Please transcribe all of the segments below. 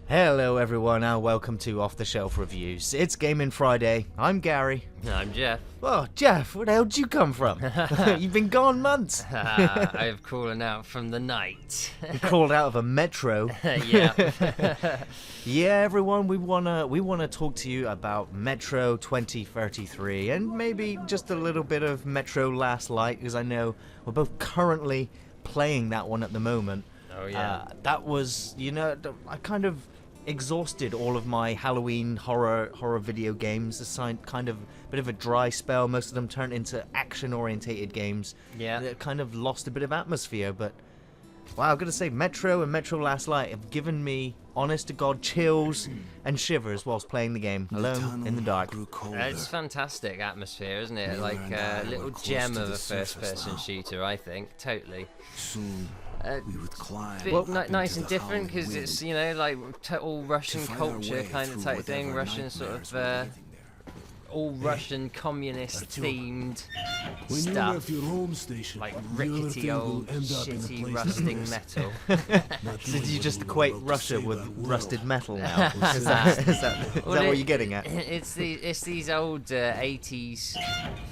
Hello everyone and welcome to Off the Shelf Reviews. It's Gaming Friday. I'm Gary. I'm Geoff. Oh, Geoff, where the hell did you come from? You've been gone months. I have calling out from the night. You crawled out of a metro. Yeah. Yeah, everyone, we wanna talk to you about Metro 2033 and maybe just a little bit of Metro Last Light, because I know we're both currently playing that one at the moment. Oh yeah. That was, I kind of exhausted all of my Halloween horror video games. It's kind of a bit of a dry spell. Most of them turned into action-orientated games. Yeah. That kind of lost a bit of atmosphere. But wow, I've got to say, Metro and Metro Last Light have given me, honest to God, chills and shivers whilst playing the game alone in the dark. It's fantastic atmosphere, isn't it? Like a little gem of a first-person shooter, I think. Totally. Soon we would climb. Bit nice and different because it's, like all Russian culture kind of type thing. Russian sort of all Russian communist themed stuff, like rickety old shitty rusting metal. So did you just equate Russia with rusted metal now? Is that what you're getting at? It's these old 80s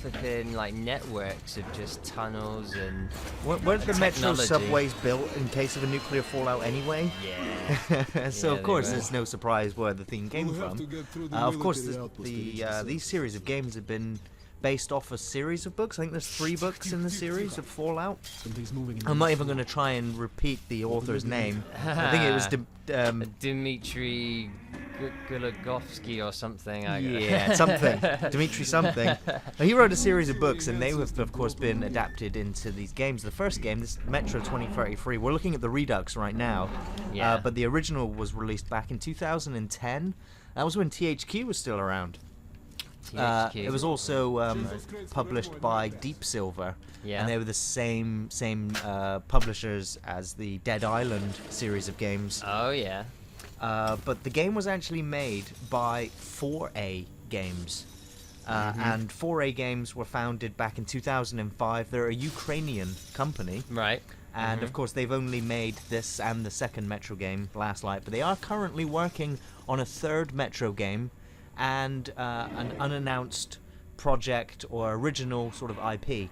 flipping like networks of just tunnels and Were the metro technology. subways built in case of a nuclear fallout anyway? Yeah. So Yeah, of course they were. there's no surprise where the theme came from. Of course these series of games have been based off a series of books. I think there's 3 books in the series of Fallout. I'm not even going to try and repeat the author's name. I think it was Dmitry Gulagovsky or something. something. Dmitry something. Now, he wrote a series of books, and they have, of course, been adapted into these games. The first game, this Metro 2033, we're looking at the Redux right now, Yeah. but the original was released back in 2010. That was when THQ was still around. THQ. It was also published by Deep Silver, Yeah. and they were the same publishers as the Dead Island series of games. Oh yeah. But the game was actually made by 4A Games. And 4A Games were founded back in 2005. They're a Ukrainian company. Right. And of course, they've only made this and the second Metro game, Last Light. But they are currently working on a third Metro game and an unannounced project or original sort of IP.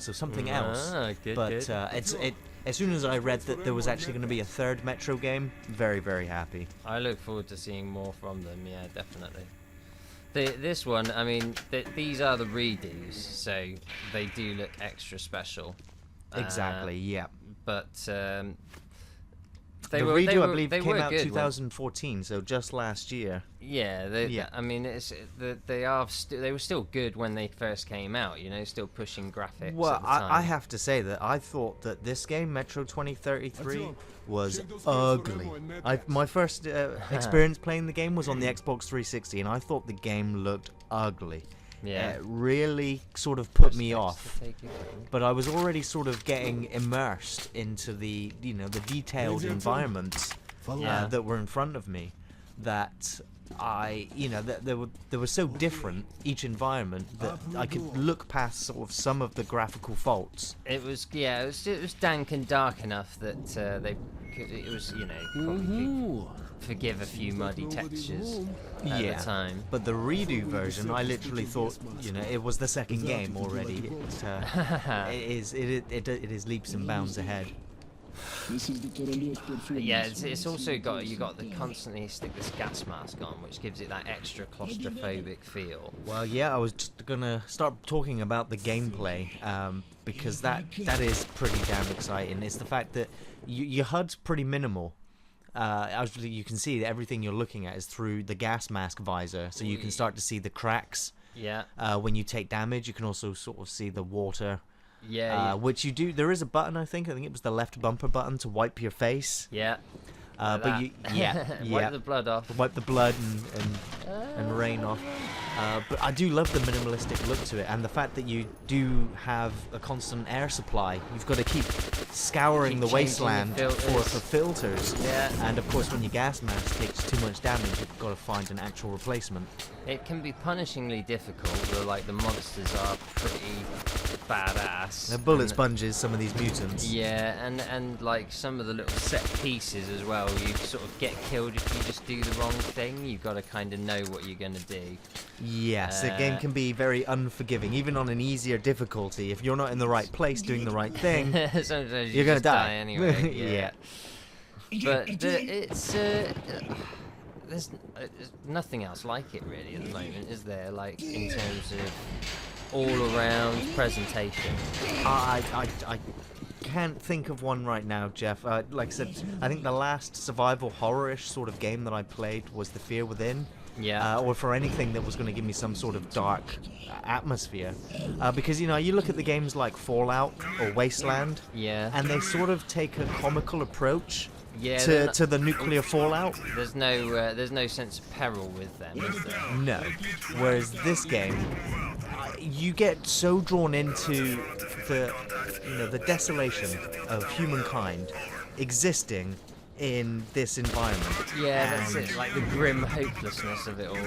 So something else. Good, But good. as soon as I read that there was actually going to be a third Metro game, very, very happy. I look forward to seeing more from them. Yeah, definitely. This one, I mean, these are the redos, so they do look extra special. Exactly, yeah. But The they redo, were, I believe, they came were out good 2014, so just last year. Yeah, Yeah. I mean, they were still good when they first came out. Still pushing graphics. Well, at the time. I have to say that I thought that this game, Metro 2033, was ugly. My first experience playing the game was on the Xbox 360, and I thought the game looked ugly. Yeah. It really sort of put me Steps to off. take again. But I was already sort of getting immersed into the the detailed environments Yeah. that were in front of me, that that they were so different, each environment, that I could look past sort of some of the graphical faults. It was dank and dark enough that probably could forgive a few muddy textures at the time. But the redo version, I literally thought, it was the second game already. It is leaps and bounds ahead. Yeah, it's also got the constantly stick this gas mask on, which gives it that extra claustrophobic feel. Well, yeah, I was just gonna start talking about the gameplay, because that is pretty damn exciting. It's the fact that your HUD's pretty minimal. Actually, you can see that everything you're looking at is through the gas mask visor, so you can start to see the cracks. Yeah. When you take damage, you can also sort of see the water. Yeah. Which you do. There is a button, I think it was the left bumper button to wipe your face. Yeah. But Wipe the blood off. Wipe the blood and rain off. But I do love the minimalistic look to it, and the fact that you do have a constant air supply. You've got to keep scouring Keep the changing wasteland your for filters. filters. Yeah. And of course, when your gas mask takes too much damage, you've got to find an actual replacement. It can be punishingly difficult, but like the monsters are pretty badass. They're bullet And- sponges, some of these mutants. Yeah, and like some of the little set pieces as well, you sort of get killed if you just do the wrong thing. You've got to kind of know what you're going to do. Yes, the game can be very unforgiving, even on an easier difficulty. If you're not in the right place doing the right thing, Sometimes you're gonna just die. anyway. Yeah. But there's nothing else like it really at the moment, is there? Like in terms of all-around presentation. I can't think of one right now, Jeff. Like I said, I think the last survival horror-ish sort of game that I played was The Fear Within. Yeah. Or for anything that was going to give me some sort of dark atmosphere. Because, you know, you look at the games like Fallout or Wasteland, Yeah. and they sort of take a comical approach Yeah. to the nuclear fallout. There's no sense of peril with them, is there? No. Whereas this game, you get so drawn into the desolation of humankind existing in this environment. Yeah, that's it. Like the grim hopelessness of it all,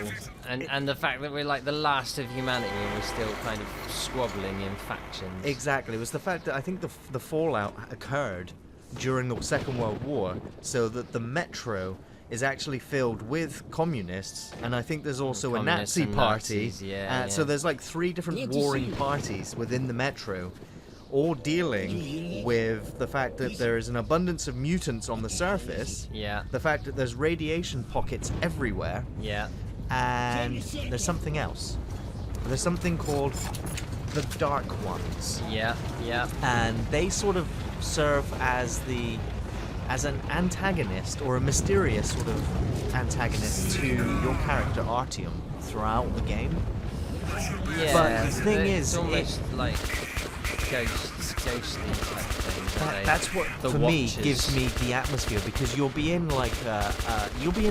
and the fact that we're like the last of humanity and we're still kind of squabbling in factions. Exactly. It was the fact that I think the fallout occurred during the Second World War, so that the metro is actually filled with communists, and I think there's also a Communists Nazi and party. Nazis, yeah. So there's like 3 different warring parties within the metro, all dealing with the fact that there is an abundance of mutants on the surface, Yeah. the fact that there's radiation pockets everywhere, Yeah. and there's something else. There's something called the Dark Ones. Yeah. Yeah. And they sort of serve as an antagonist, or a mysterious sort of antagonist to your character Artyom throughout the game. Yeah. But the thing it's is, almost like ghostly type things. aren't they? that's what The for me Watchers. gives me the atmosphere, because you'll be in like you'll be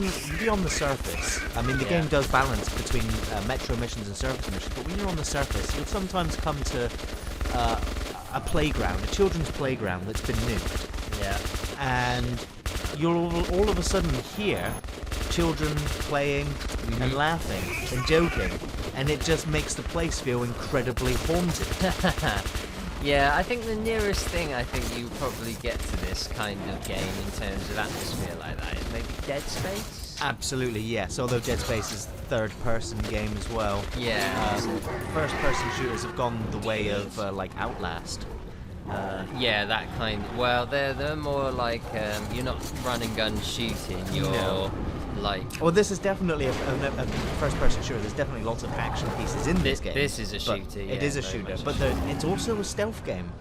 on the surface. I mean, the Yeah. game does balance between metro missions and surface missions, but when you're on the surface, you'll sometimes come to a playground, a children's playground that's been nuked. Yeah. And you'll all of a sudden hear children playing and laughing and joking, and it just makes the place feel incredibly haunted. Yeah, I think the nearest thing I think you probably get to this kind of game in terms of atmosphere like that is maybe Dead Space. Absolutely, yes. Although Dead Space is a third-person game as well. Yeah. First-person shooters have gone the way of like Outlast. Yeah, that kind. Well, they're more like you're not run and gun shooting. You're No. like. Well, this is definitely a first-person shooter. There's definitely lots of action pieces in this game. This is a but shooter. It yeah, is a very shooter, much but it's also a stealth game.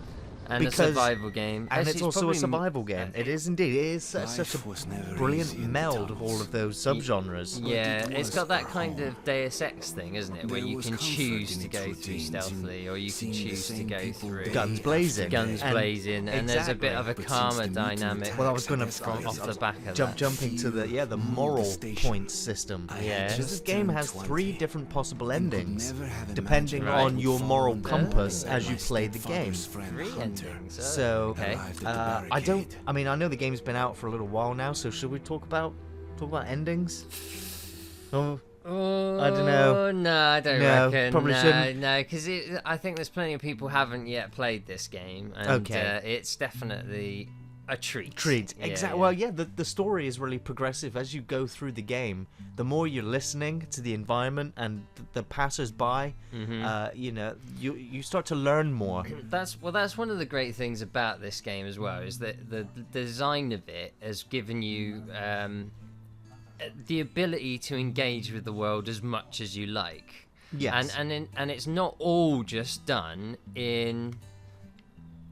and a survival game. And Actually, it's also a probably survival game. It is indeed. It is such Life was a never brilliant easy in the meld of all of those subgenres. Yeah, it it's was got that kind of Deus Ex thing, isn't it? Where There you was can comfort choose in to its go through routines, stealthily, or you can seeing the choose to same go people through Guns blazing. guns And- blazing, and there's a bit of a But since karma the mutant dynamic. Well, I was going to from off the back of that. jumping to the moral points system. Yeah. So this game has 3 different possible endings, never have depending Right. on your moral compass Oh. as you play the game. 3 endings. oh, So, okay. I mean, I know the game's been out for a little while now, so should we talk about endings? Oh, I don't know. No, I don't No, reckon. probably shouldn't. No, because I think there's plenty of people who haven't yet played this game, and Okay. it's definitely a treat. Exactly. Yeah, Well, yeah, the story is really progressive as you go through the game. The more you're listening to the environment and the passers-by, Mm-hmm. you know, you start to learn more. That's one of the great things about this game as well, is that the design of it has given you the ability to engage with the world as much as you like. Yes. And it's not all just done in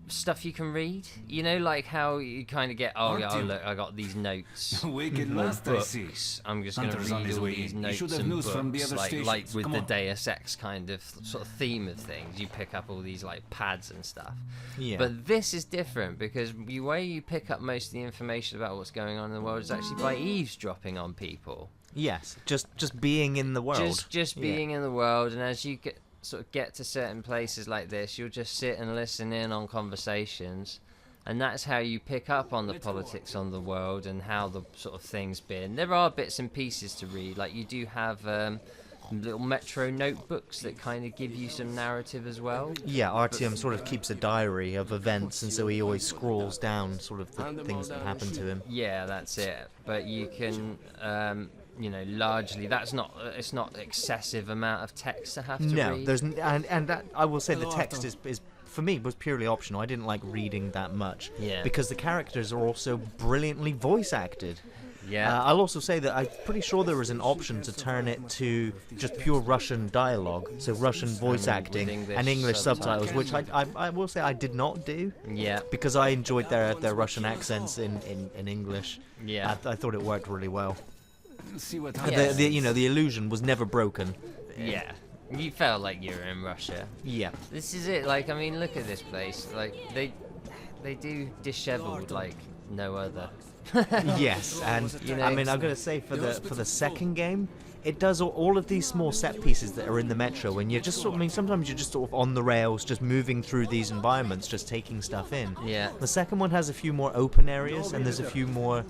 stuff you can read. You know, like how you kind of get, oh look, I got these notes. Wicked or last, I see. books. I'm just going to Hunter's on read his all way these in. You notes should have and news books, from the other like stations. with Come the on. Deus Ex kind of sort of theme of things. You pick up all these like pads and stuff. Yeah. But this is different because the way you pick up most of the information about what's going on in the world is actually by eavesdropping on people. Yes, just being in the world. Just Yeah. being in the world, and as you get to certain places like this, you'll just sit and listen in on conversations, And that's how you pick up on the politics on the world and how the sort of thing's been. There are bits and pieces to read, like you do have little Metro notebooks that kind of give you some narrative as well. Yeah, Artyom sort of keeps a diary of events, and so he always scrawls down sort of the things that happen to him. Yeah, that's it. But you can, largely it's not excessive amount of text to have to read. No, there's and that, I will say the text is for me was purely optional. I didn't like reading that much because the characters are also brilliantly voice acted. Yeah. I'll also say that I'm pretty sure there was an option to turn it to just pure Russian dialogue, so Russian voice acting and English subtitles, which I will say I did not do. Yeah. Because I enjoyed their Russian accents in English. Yeah. I thought it worked really well. See what The illusion was never broken. Yeah. You felt like you were in Russia. Yeah. This is it. Like, I mean, look at this place. Like, they do disheveled like no other. Yes, and I mean, I'm gonna say for the second game, it does all of these small set pieces that are in the Metro, and you're just sometimes you're just sort of on the rails, just moving through these environments, just taking stuff in. Yeah. The second one has a few more open areas, and there's a few more.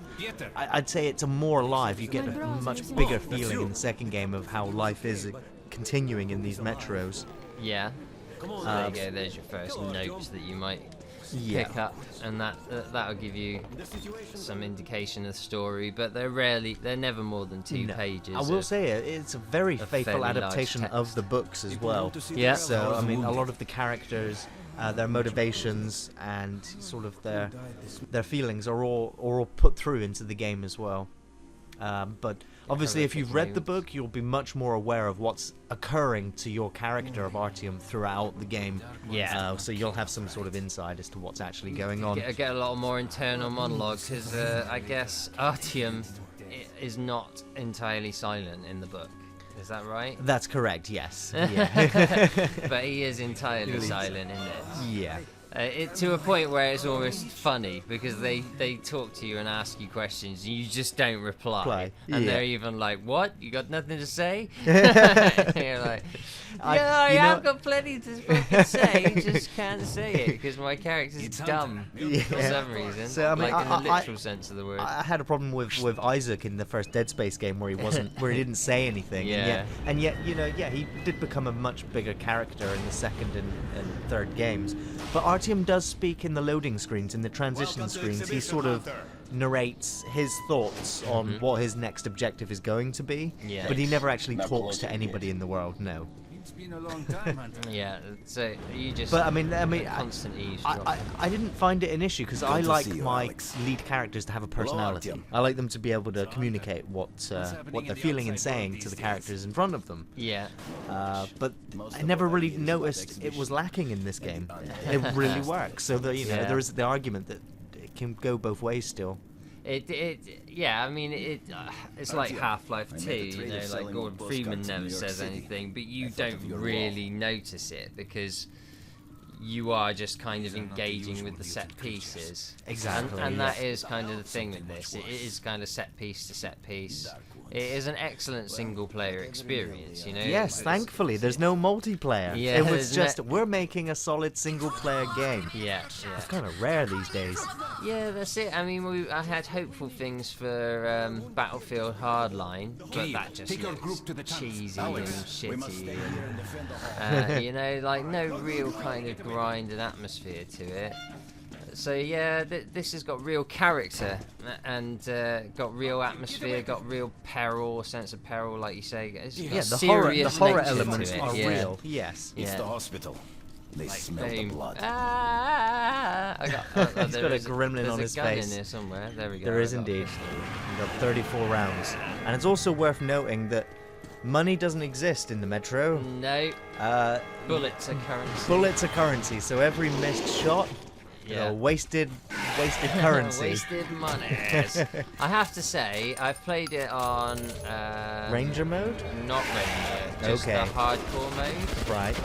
I'd say it's a more alive. You get a much bigger feeling in the second game of how life is continuing in these metros. Yeah. There you go. There's your first notes that you might pick up, and that'll give you some indication of the story. But they're never more than 2 pages. I will say it's a very faithful adaptation of the books as well. Yeah. So I mean, a lot of the characters, their motivations, and sort of their feelings are all put through into the game as well. But obviously, if you've read the book, you'll be much more aware of what's occurring to your character of Artyom throughout the game. Yeah. So you'll have some sort of insight as to what's actually going on. Get a lot more internal monologue, because I guess Artyom is not entirely silent in the book. Is that right? That's correct, yes. Yeah. But he is entirely silent in this. Yeah. To a point where it's almost funny, because they talk to you and ask you questions and you just don't reply. And they're even like, "What? You got nothing to say?" You're like, I have got plenty to fucking say, just can't say it because my character's dumb for some reason. So, I mean, like in the literal sense of the word. I had a problem with Isaac in the first Dead Space game where he didn't say anything. Yeah. And yet, he did become a much bigger character in the second and third games. But Artyom does speak in the loading screens, in the transition screens. He sort of narrates his thoughts on what his next objective is going to be. Yeah. But he never actually talks to anybody in the world. No. It's been a long time, Hunter. Yeah, so you just. But I mean, constant eavesdropping. I didn't find it an issue because I like my lead characters to have a personality. I like them to be able to communicate what they're feeling and saying to the characters in front of them. Yeah. But I never really noticed it was lacking in this game. It really works. So there is the argument that it can go both ways still. Yeah, I mean, it's like Half-Life 2, like Gordon Freeman never says anything, but you don't really notice it because you are just kind of engaging with the set pieces. Exactly. And that is kind of the thing with this. It is kind of set piece to set piece. It is an excellent single-player experience, Yes, thankfully, there's no multiplayer. Yeah, it was just, we're making a solid single-player game. Yeah. It's kind of rare these days. Yeah, that's it. I mean, I had hopeful things for Battlefield Hardline, but that just looks cheesy and shitty. And, like no real kind of grind and atmosphere to it. So yeah, this has got real character and got real atmosphere, got real peril, sense of peril, like you say. The horror elements are real. Yes. It's the hospital. They smell the blood. He's got a gremlin on his face. There's a gun in there somewhere. There we go. There is indeed. You've got 34 rounds. And it's also worth noting that money doesn't exist in the Metro. No. Bullets are currency. Bullets are currency, so every missed shot, wasted currency. Wasted money. I have to say, I've played it on Ranger mode? Not Ranger, just the hardcore mode. Right.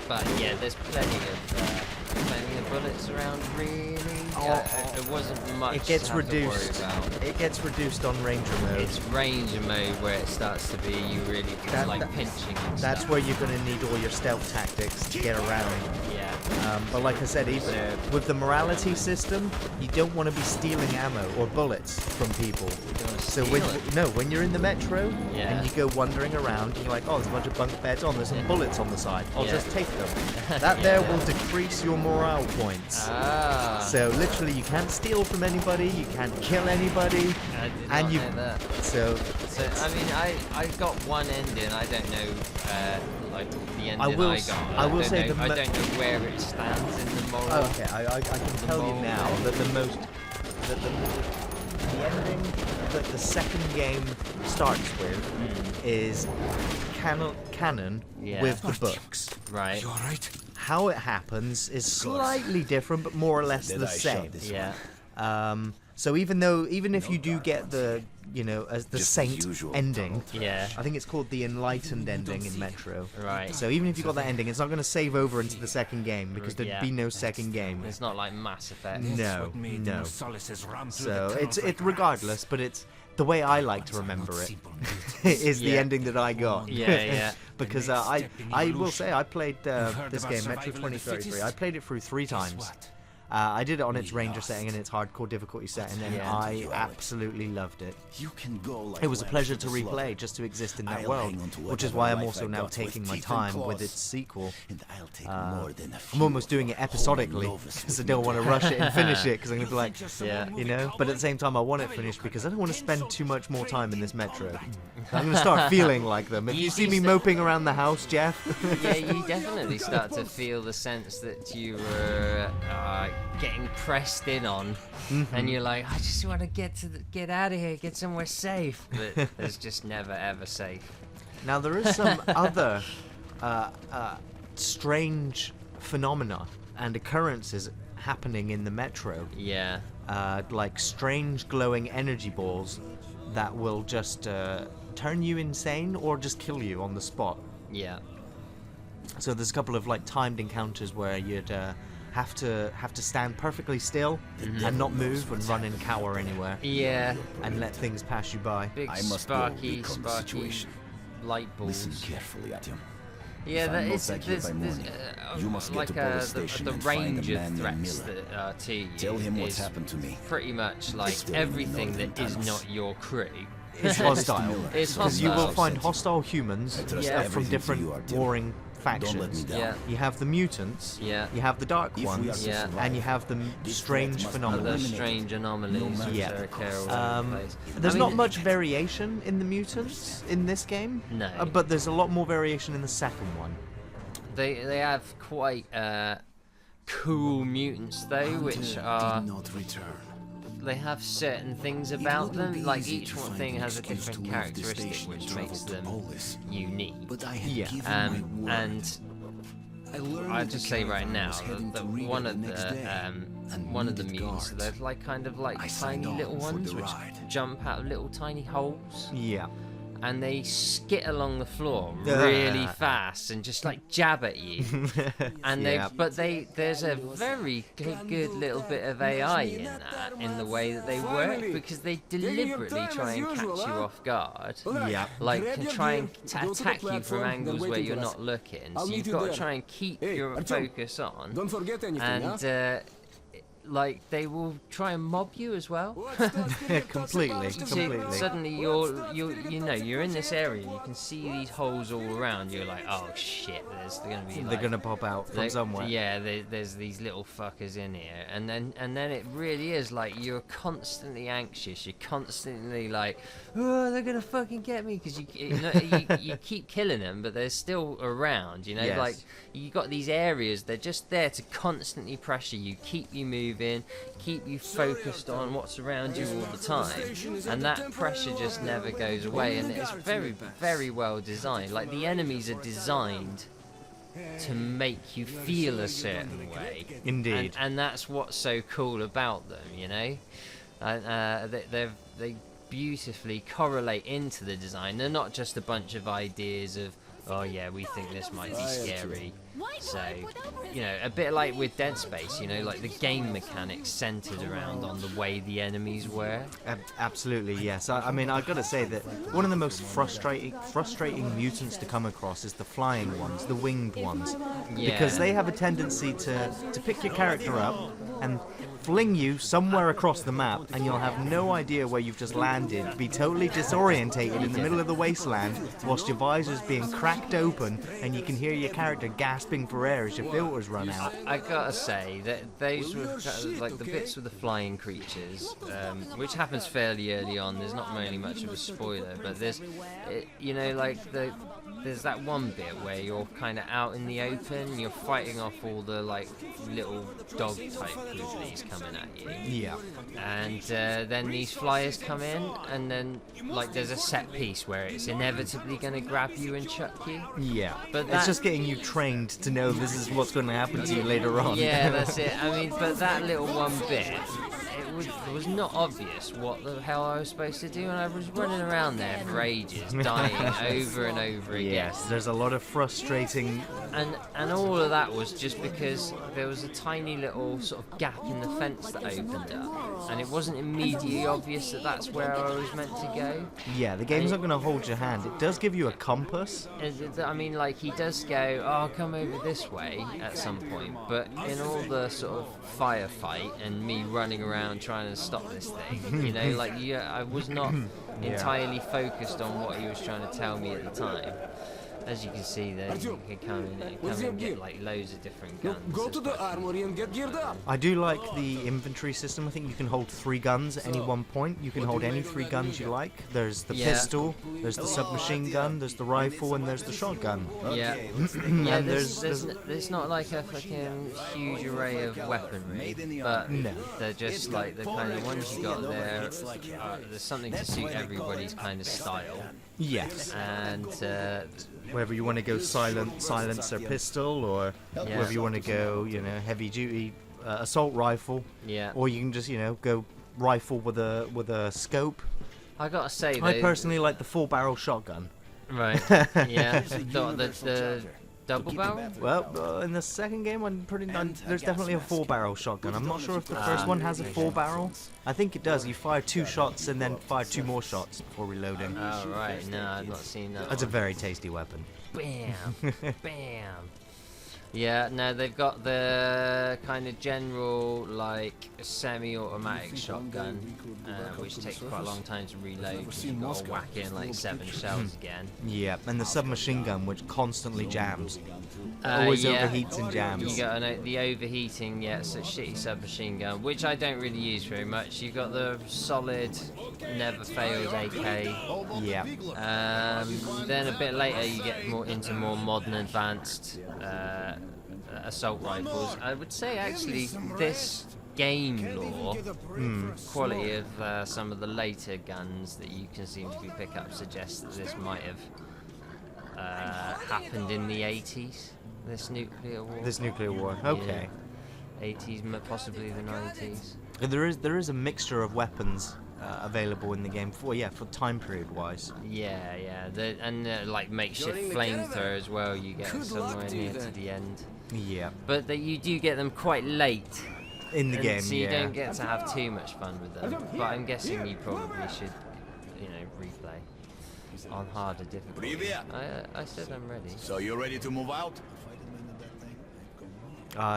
But yeah, there's plenty of bullets around, really. it wasn't much. It gets to have to worry reduced. about. It gets reduced on Ranger mode. It's Ranger mode where it starts to be you really pinching. And That's stuff. where you're going to need all your stealth tactics to get around. Yeah. But like I said, even with the morality system, you don't want to be stealing ammo or bullets from people. So when you're in the metro and you go wandering around, you're like, oh, there's a bunch of bunk beds on, there's some bullets on the side. I'll just take them. That there will decrease your morale points. Ah. So literally, you can't steal from anybody, you can't kill anybody, I did and not you. know that. So I mean, I got one ending. I don't know, like the ending I will got. I will say I don't know where it stands in the moral. Okay, I can tell you now that the ending that the second game starts with is canon with the books. Right. You alright? How it happens is slightly different, but more or less the same. Yeah. So even if you do get the as the saint ending, I think it's called the enlightened ending in Metro. Right. So even if you got that ending, it's not going to save over into the second game because there'd be no second game. It's not like Mass Effect. No. So it's regardless, but it's the way I like to remember it is the ending that I got. Yeah. Because I will say I played this game Metro 2033. I played it through 3 times. I did it on its Ranger setting and its hardcore difficulty setting, and I absolutely loved it. It was a pleasure to replay, just to exist in that world, which is why I'm also now taking my time with its sequel. I'm almost doing it episodically, because I don't want to rush it and finish it, because I'm going to be like, but at the same time I want it finished, because I don't want to spend too much more time in this Metro. I'm going to start feeling like them. If you see me moping around the house, Geoff... Yeah, you definitely start to feel the sense that you were getting pressed in on, and you're like, I just want to get out of here, get somewhere safe. But it's just never ever safe. Now there is some other strange phenomena and occurrences happening in the Metro. Yeah. Like strange glowing energy balls that will just turn you insane or just kill you on the spot. Yeah. So there's a couple of like timed encounters where you'd have to stand perfectly still and not move and run and cower anywhere. Yeah. And let things pass you by. Big sparky light balls. Listen carefully, Artyom. Yeah, that is you must get like to police station the and find range the of man named threats Miller. that are to you. Tell him what's is happened to me. Pretty much like Still everything no that is tunnels. not your crew. It's hostile. It's Because you will hostile. find hostile humans trust from everything to different you, Artyom. warring Don't let me factions. down. Yeah. You have the mutants, Yeah. you have the dark If we are ones, to Yeah. survive, and you have the this strange threat must be phenomena. Other eliminated. strange anomalies matter which Yeah. occur all over the place. There's I not mean, much variation in the mutants in this game, No. but there's a lot more variation in the second one. They have quite cool mutants though, which are Did not return. they have certain things about them. Like each one thing has a different characteristic which makes them unique. But I had Yeah. given my word. And I learned I'll that just the say right caravan now was heading that to Riga one the of next day, and one of the needed mutants, guards. they're like kind of like I signed tiny on little for ones the which ride. jump out of little tiny holes. Yeah. And they skit along the floor Ah. really fast and just like jab at you. And Yeah. there's a very good little bit of AI in that, in the way that they work, because they deliberately try and catch you off guard. Yeah. Like can try and attack you from angles where you're not looking. So you've got to try and keep your focus on. Don't forget anything, And like they will try and mob you as well. Completely. So suddenly you're in this area, you can see these holes all around. You're like, oh shit, They're gonna pop out from somewhere. Yeah, there's these little fuckers in here, and then it really is like you're constantly anxious. You're constantly like, oh, they're gonna fucking get me, because you keep killing them, but they're still around. You know, Yes. like you got these areas. They're just there to constantly pressure you, keep you moving, keep you focused on what's around you all the time, and that pressure just never goes away. And it's very, very well designed. Like the enemies are designed to make you feel a certain way. Indeed. And that's what's so cool about them, you know. They beautifully correlate into the design. They're not just a bunch of ideas of oh yeah, we think this might be scary. So, you know, a bit like with Dead Space, you know, like the game mechanics centered around on the way the enemies were. Absolutely, yes. I mean, I've got to say that one of the most frustrating mutants to come across is the flying ones, the winged ones, because they have a tendency to pick your character up and fling you somewhere across the map, and you'll have no idea where you've just landed, be totally disorientated in the middle of the wasteland whilst your visor's being cracked open and you can hear your character gasping for air as your filters run out. I gotta say that those were like the bits with the flying creatures, which happens fairly early on. There's not really much of a spoiler, but there's, you know, like there's that one bit where you're kind of out in the open, you're fighting off all the like little dog type grizzlies coming at you. Yeah. And then these flyers come in, and then like there's a set piece where it's inevitably going to grab you and chuck you. Yeah. But it's just getting you trained to know this is what's going to happen to you later on. Yeah, that's it. I mean, but that little one bit, it was not obvious what the hell I was supposed to do, and I was running around there for ages, dying over and over again. Yes, there's a lot of frustrating... And all of that was just because there was a tiny little sort of gap in the fence that opened up, and it wasn't immediately obvious that that's where I was meant to go. Yeah, the game's not going to hold your hand. It does give you a compass. I mean, like, he does go, oh, come over this way at some point, but in all the sort of firefight and me running around trying to stop this thing, you know, like, I was not entirely focused on what he was trying to tell me at the time. As you can see there, you can come in and get like loads of different guns. Go to the armory and get geared up. I do like the inventory system. I think you can hold 3 guns at any one point. You can hold any 3 guns you like. There's the pistol, there's the submachine gun, there's the rifle, and there's the shotgun. Yeah. Yeah, there's not like a fucking huge array of weaponry, but they're just like the kind of ones you got there. There's something to suit everybody's kind of style. Yes. And whether you want to go silencer pistol, or whether you want to go, you know, heavy duty assault rifle, or you can just, you know, go rifle with a scope. I gotta say, I personally like the 4-barrel shotgun. Right. Yeah. the double barrel? Well, in the second game, there's definitely a 4-barrel shotgun. I'm not sure if the first one has a 4-barrel. I think it does. You fire 2 shots and then fire 2 more shots before reloading. Oh, right. No, I've not seen that. That's a very tasty weapon. Bam. Bam. Yeah, no, they've got the kind of general, like, semi-automatic shotgun, which takes quite a long time to reload, because you've got to whack in, like, 7 shells again. Yeah, and the submachine gun, which constantly jams. Always overheats and jams. You got the overheating, so shitty submachine gun, which I don't really use very much. You've got the solid, never fails AK. Yeah. Then a bit later you get into more modern, advanced assault rifles. I would say actually this game lore, quality of some of the later guns that you can seem to be pick up suggests that this might have happened in the 80s. This nuclear war. Okay. Yeah. 80s, possibly the 90s. There is a mixture of weapons available in the game for time period wise. Yeah. And like makeshift flamethrower as well. You get somewhere near to the end. Yeah. But you do get them quite late in the game. So you don't get to have too much fun with them. But I'm guessing you probably should, replay on harder difficulty. I said I'm ready. So you're ready to move out?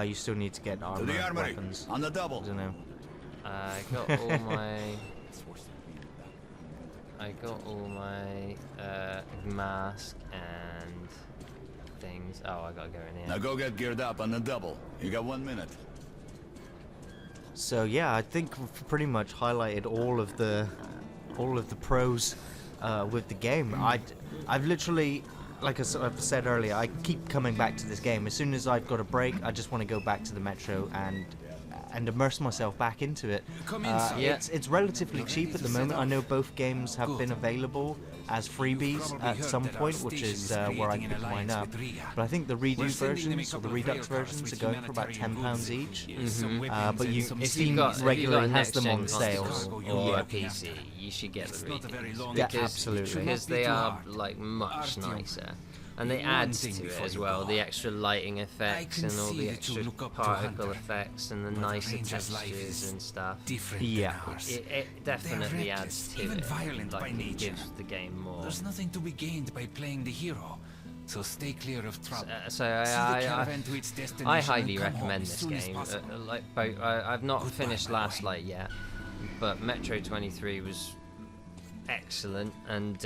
You still need to get armor weapons. On the double. I don't know. I got all my mask and things. Oh, I gotta go in here. Now go get geared up on the double. You got 1 minute. So yeah, I think we've pretty much highlighted all of the pros with the game. I've literally, like I've said earlier, I keep coming back to this game. As soon as I've got a break, I just want to go back to the Metro and immerse myself back into it. It's relatively cheap at the moment. I know both games have been available as freebies at some point, which is where I picked mine up. But I think the redo versions or the Redux versions are going for about £10 each. But Steam regularly has them on sales. Or a PC, you should get the redos. Yeah, absolutely. Because they are like much nicer. And they add to it as well, the extra lighting effects and all the extra particle effects and the nicer textures and stuff. Yeah. It definitely adds to it, like it gives the game more. There's nothing to be gained by playing the hero, so stay clear of trouble. So I highly recommend this game. I've not finished Last Light yet, but Metro 23 was excellent, and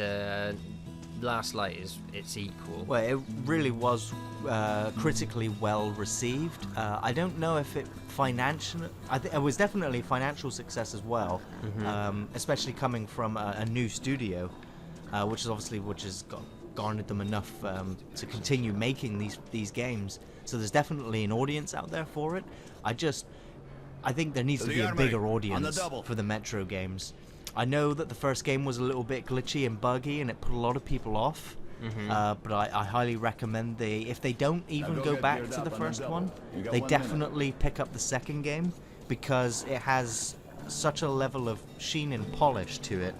Last Light is its equal. Well, it really was critically well received. I don't know if it it was definitely a financial success as well, especially coming from a new studio, which has garnered them enough to continue making these games. So there's definitely an audience out there for it. I think there needs to be a bigger audience for the Metro games. I know that the first game was a little bit glitchy and buggy, and it put a lot of people off. But I highly recommend if they don't even go back to the first one, they definitely pick up the second game, because it has such a level of sheen and polish to it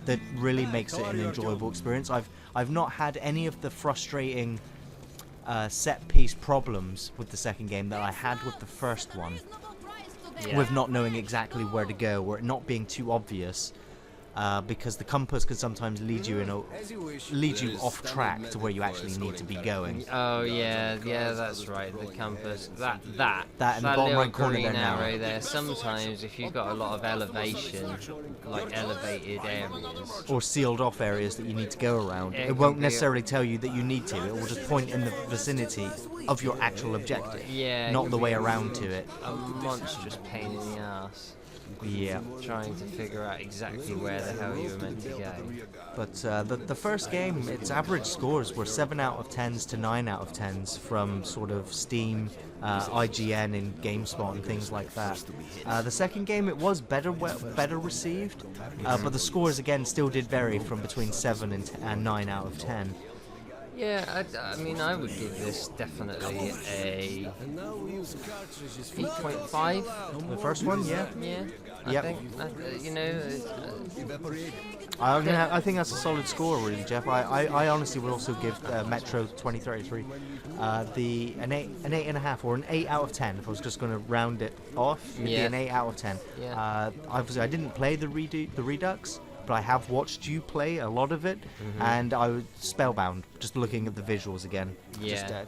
that really makes it an enjoyable experience. I've not had any of the frustrating set piece problems with the second game that I had with the first one. With not knowing exactly where to go, or it not being too obvious, because the compass could sometimes lead you off track to where you actually need to be going. Oh yeah, that's right. The compass, that in the bottom little right corner green there now. arrow there. Sometimes, if you've got a lot of elevation, like elevated areas, Or sealed off areas that you need to go around, It it can won't be necessarily tell you that you need to. It will just point in the vicinity of your actual objective, it not can the be way around to it. a monstrous pain in the ass. Yeah. Trying to figure out exactly where the hell you were meant to go. But the first game, its average scores were 7 out of 10s to 9 out of 10s from sort of Steam, IGN, and GameSpot and things like that. The second game, it was better received, but the scores again still did vary from between 7 and 9 out of 10. Yeah, I mean, I would give this definitely a 8.5. The first one, yeah. Yeah. Yep. I think, you know, I think that's a solid score, really, Jeff. I honestly would also give Metro 2033 an 8.5 or an 8 out of 10. If I was just going to round it off, it'd be an 8 out of 10. Yeah. Obviously, I didn't play the Redux, but I have watched you play a lot of it, and I was spellbound just looking at the visuals again. Yeah.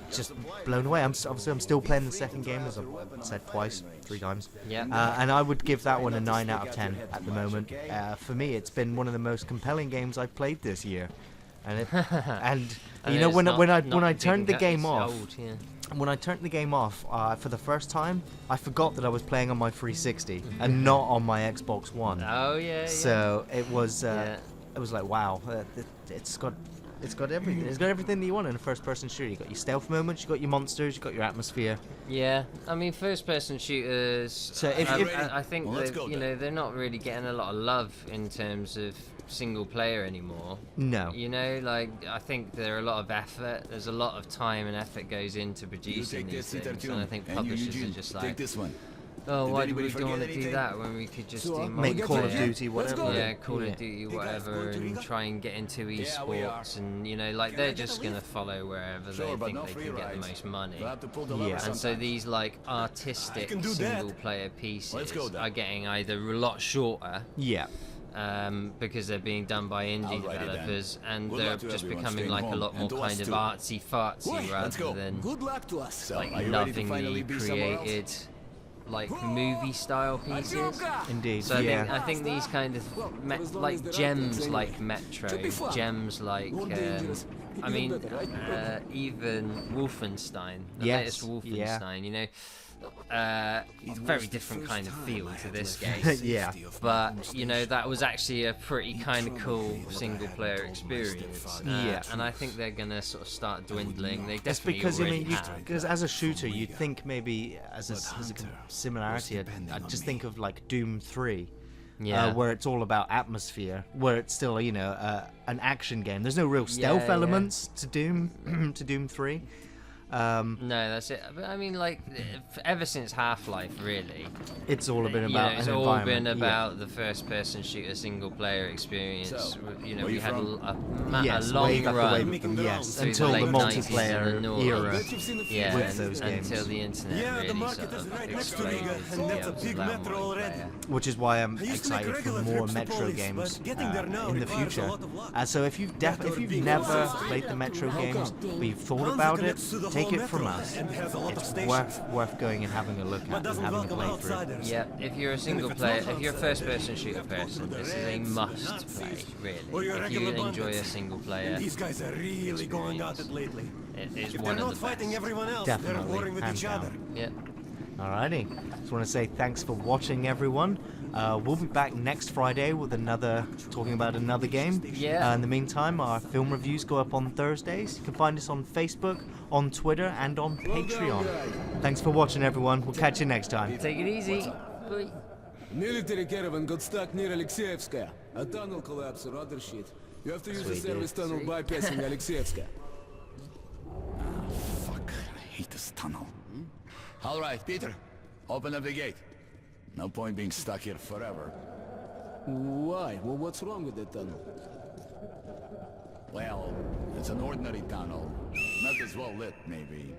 Just blown away. I'm still playing the second game, as I've said twice, 3 times. Yeah. And I would give that one a 9 out of 10 at the moment. For me, it's been one of the most compelling games I've played this year, and you know, when I turned the game off. When I turned the game off for the first time, I forgot that I was playing on my 360 and not on my Xbox One. Oh yeah. So it was like, wow, it's got everything. It's got everything that you want in a first-person shooter. You got your stealth moments, you got your monsters, you got your atmosphere. Yeah, I mean, first-person shooters. So I think that they're not really getting a lot of love in terms of single player anymore. No. You know, like, I think there are a lot of effort. There's a lot of time and effort goes into producing these things, and I think publishers are just like, oh, why do we want to do that when we could just do make Call of multiplayer? Duty, whatever. Yeah, Call of Duty, whatever, and try and get into esports, and like they're just gonna follow wherever they think they can get the most money. Yeah. And so these like artistic single-player pieces are getting either a lot shorter. Yeah. Because they're being done by indie developers, and they're just becoming like a lot more kind of artsy-fartsy rather than like lovingly created, like movie-style pieces. Indeed. So I think these kind of like gems like Metro, gems like even Wolfenstein, the latest Wolfenstein, you know. Very different kind of feel to this game. Yeah. But, that was actually a pretty kind of cool single-player experience. And I think they're going to sort of start dwindling. They definitely because as a shooter, you'd think maybe as a similarity, I'd just think of like Doom 3. Where it's all about atmosphere, where it's still, an action game. There's no real stealth elements to Doom 3. Um, No, that's it. But I mean, like, ever since Half-Life, really, it's all been you know, about it's an all environment. been about the first-person shooter single-player experience. So, You know, where we you had from? a Yes, long way back run away from, yes, through until the the late 90s and the multiplayer noughties. era. Yeah, with those games. until the internet Yeah, the really market sort is of right next to exploded. Riga, and that's a Yeah, big it was metro already. multiplayer. Which is why I'm I used to make excited for regular more trips to Metro Polish, games but getting there now in the requires a future. lot of luck. So if you've never played the Metro games, but you've thought Hansa about it, connects to the take whole it from metro us. and has a lot of It's stations. worth going and having a look But at and doesn't having a welcome playthrough. outsiders. Yeah, if you're a single it's player, not if you're a outside, first-person shooter person, the this is a Reds, must play, Nazis, or really. your If you regular enjoy a bandits. single player, These guys are really going at it lately. it is If one they're of not the fighting best. everyone else, Definitely, they're warring with hands each other. down. Yeah. Alrighty. Just want to say thanks for watching, everyone. We'll be back next Friday with talking about another game. Yeah. In the meantime, our film reviews go up on Thursdays. You can find us on Facebook, on Twitter, and on Patreon. Thanks for watching, everyone. We'll catch you next time. Take it easy. Bye. Military caravan got stuck near Alexeyevska. A tunnel collapsed or other shit. You have to use the service tunnel bypassing Alexeyevska. Fuck, I hate this tunnel. All right, Peter, open up the gate. No point being stuck here forever. Why? Well, what's wrong with that tunnel? Well, it's an ordinary tunnel. Not as well lit, maybe.